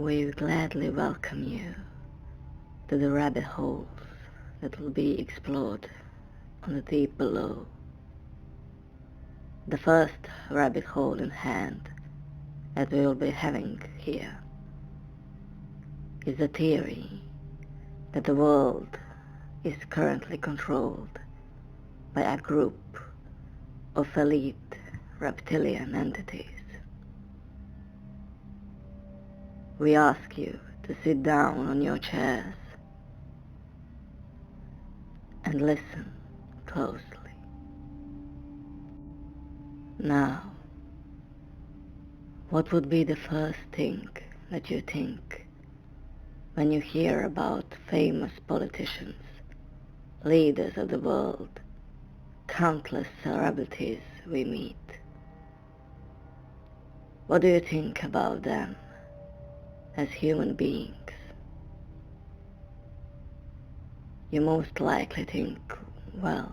We gladly welcome you to the rabbit holes that will be explored on the deep below. The first rabbit hole in hand that we will be having here is the theory that the world is currently controlled by a group of elite reptilian entities. We ask you to sit down on your chairs and listen closely. Now, what would be the first thing that you think when you hear about famous politicians, leaders of the world, countless celebrities we meet? What do you think about them as human beings? You most likely think, well,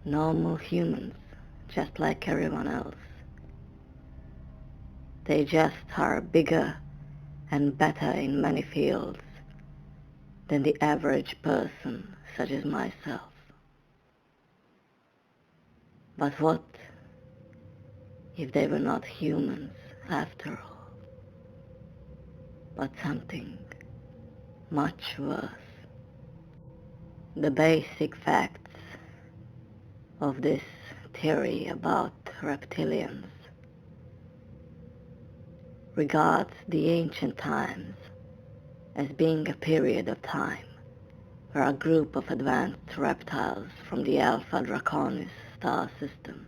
normal humans, just like everyone else. They just are bigger and better in many fields than the average person such as myself. But what if they were not humans after all, but something much worse? The basic facts of this theory about reptilians regards the ancient times as being a period of time where a group of advanced reptiles from the Alpha Draconis star system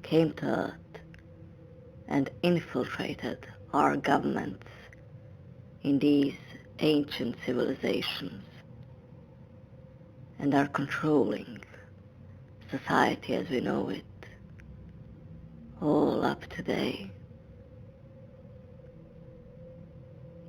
came to Earth and infiltrated our governments in these ancient civilizations and are controlling society as we know it all up today.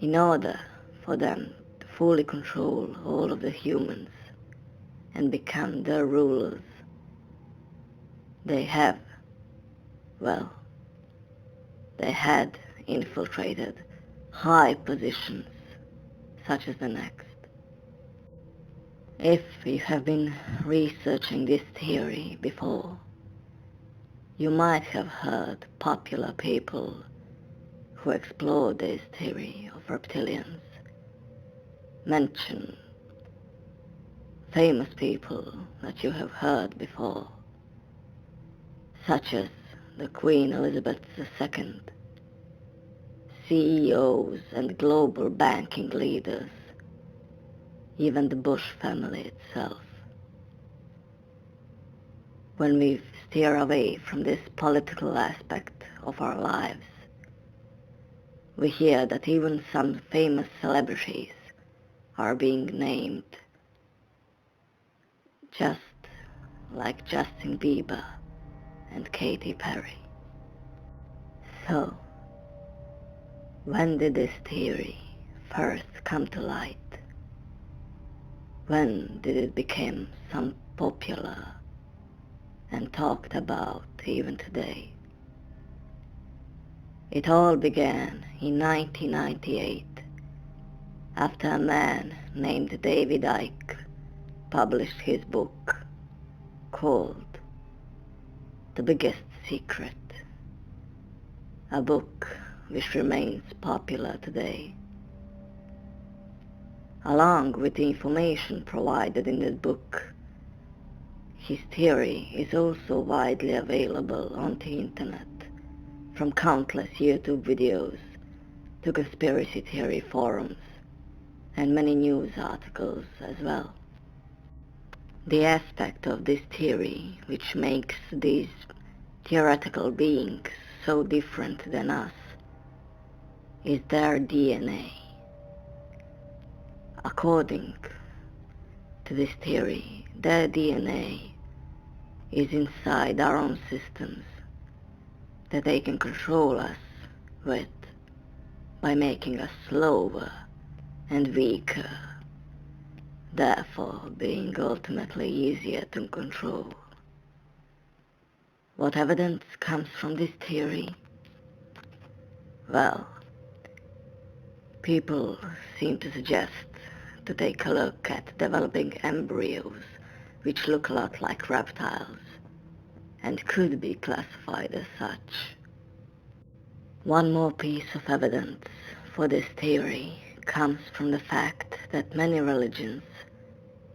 In order for them to fully control all of the humans and become their rulers, they had infiltrated high positions such as the next. If you have been researching this theory before, you might have heard popular people who explore this theory of reptilians mention famous people that you have heard before, such as the Queen Elizabeth II, CEOs and global banking leaders, even the Bush family itself. When we steer away from this political aspect of our lives, we hear that even some famous celebrities are being named, just like Justin Bieber and Katy Perry. So, when did this theory first come to light? When did it become so popular and talked about even today? It all began in 1998 after a man named David Icke published his book called The Biggest Secret, a book which remains popular today. Along with the information provided in this book, his theory is also widely available on the internet, from countless YouTube videos to conspiracy theory forums and many news articles as well. The aspect of this theory which makes these theoretical beings so different than us is their DNA. According to this theory, their DNA is inside our own systems that they can control us with by making us slower and weaker, therefore being ultimately easier to control. What evidence comes from this theory? Well, People seem to suggest to take a look at developing embryos which look a lot like reptiles and could be classified as such. One more piece of evidence for this theory comes from the fact that many religions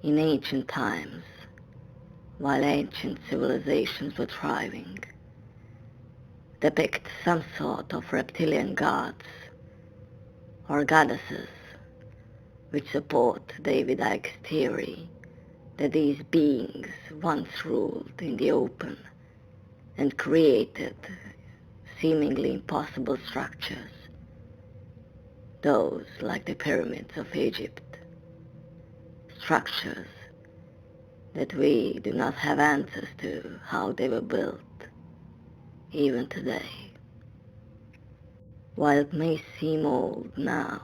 in ancient times, while ancient civilizations were thriving, depict some sort of reptilian gods or goddesses, which support David Icke's theory that these beings once ruled in the open and created seemingly impossible structures, those like the pyramids of Egypt, structures that we do not have answers to how they were built, even today. While it may seem old now,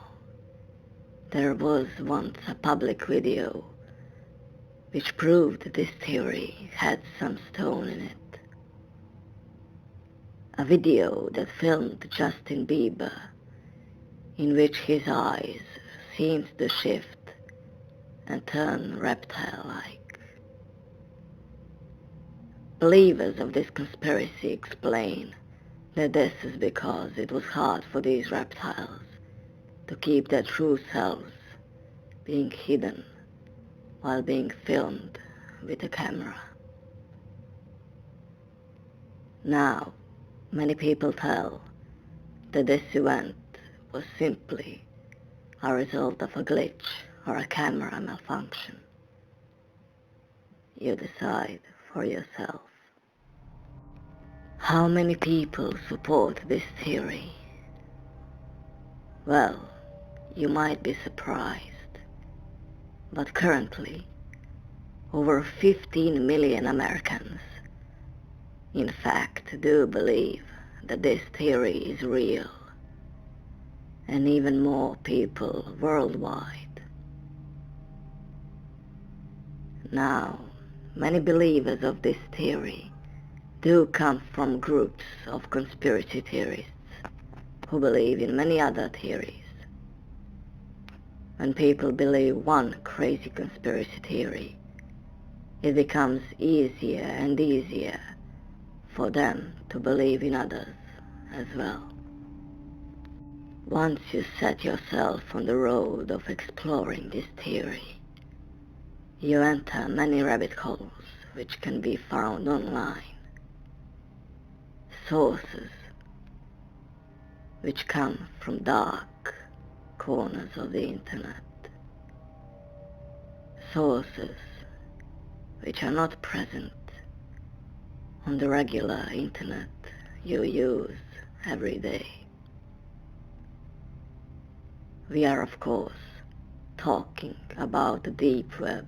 there was once a public video which proved this theory had some stone in it. A video that filmed Justin Bieber, in which his eyes seemed to shift and turn reptile-like. Believers of this conspiracy explain that this is because it was hard for these reptiles to keep their true selves being hidden while being filmed with a camera. Now, many people tell that this event was simply a result of a glitch or a camera malfunction. You decide for yourself. How many people support this theory? Well, you might be surprised, but currently, over 15 million Americans, in fact, do believe that this theory is real, and even more people worldwide. Now, many believers of this theory do come from groups of conspiracy theorists who believe in many other theories. When people believe one crazy conspiracy theory, it becomes easier and easier for them to believe in others as well. Once you set yourself on the road of exploring this theory, you enter many rabbit holes which can be found online. Sources which come from dark corners of the internet. Sources which are not present on the regular internet you use every day. We are, of course, talking about the deep web,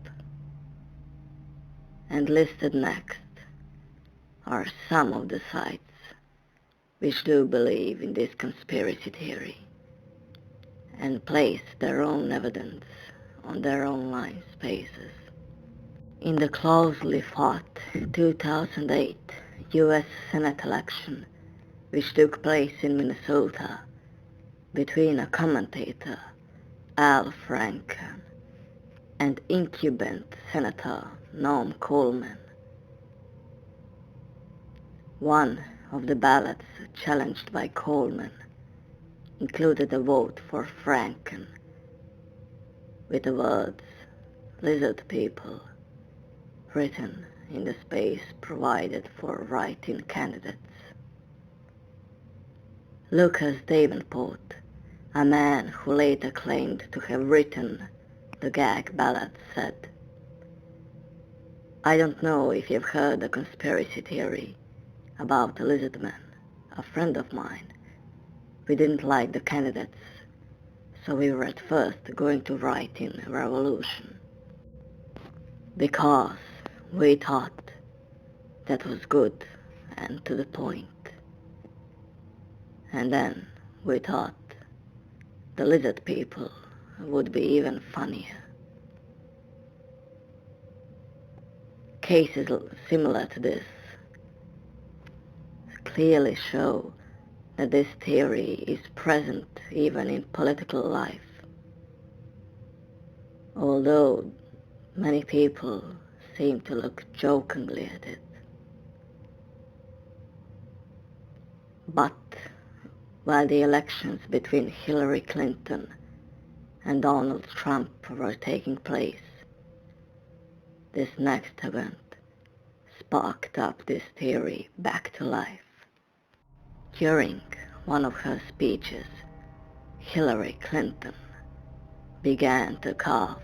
and listed next are some of the sites which do believe in this conspiracy theory and place their own evidence on their online spaces. In the closely fought 2008 US Senate election, which took place in Minnesota between a commentator, Al Franken, and incumbent Senator Noam Coleman, one of the ballots challenged by Coleman included a vote for Franken with the words "lizard people" written in the space provided for write-in candidates. Lucas Davenport, a man who later claimed to have written the gag ballot, said, "I don't know if you've heard the conspiracy theory about the lizard man. A friend of mine. We didn't like the candidates, so we were at first going to write in revolution. Because we thought that was good and to the point. And then we thought the lizard people would be even funnier." Cases similar to this clearly show that this theory is present even in political life, although many people seem to look jokingly at it. But while the elections between Hillary Clinton and Donald Trump were taking place, this next event sparked up this theory back to life. During one of her speeches, Hillary Clinton began to cough,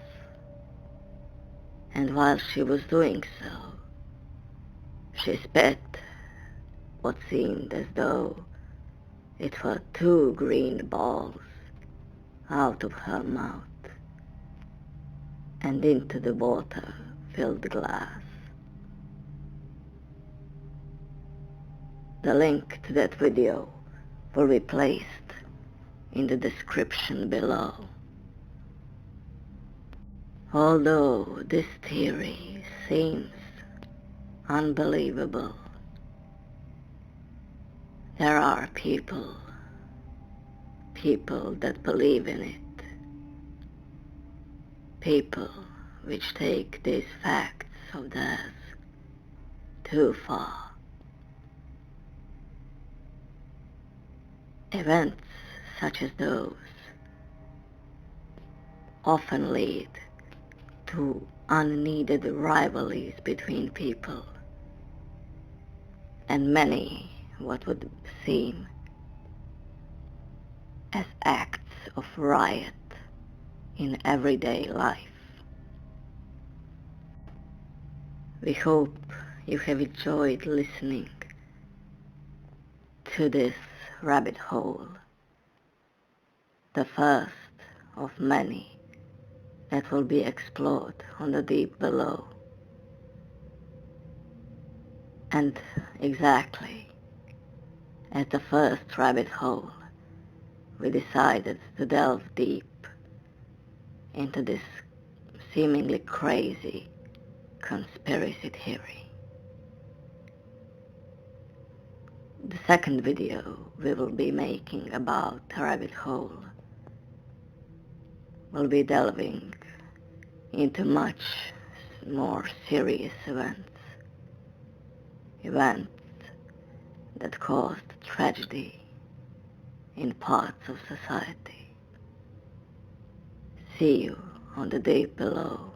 and while she was doing so, she spit what seemed as though it were 2 green balls out of her mouth and into the water-filled glass. The link to that video will be placed in the description below. Although this theory seems unbelievable, there are people that believe in it, people which take these facts of theirs too far. Events such as those often lead to unneeded rivalries between people, and many what would seem as acts of riot in everyday life. We hope you have enjoyed listening to this rabbit hole, the first of many that will be explored on the deep below. And exactly as the first rabbit hole, we decided to delve deep into this seemingly crazy conspiracy theory. The second video we will be making about the rabbit hole will be delving into much more serious events that caused tragedy in parts of society. See you on the deep below.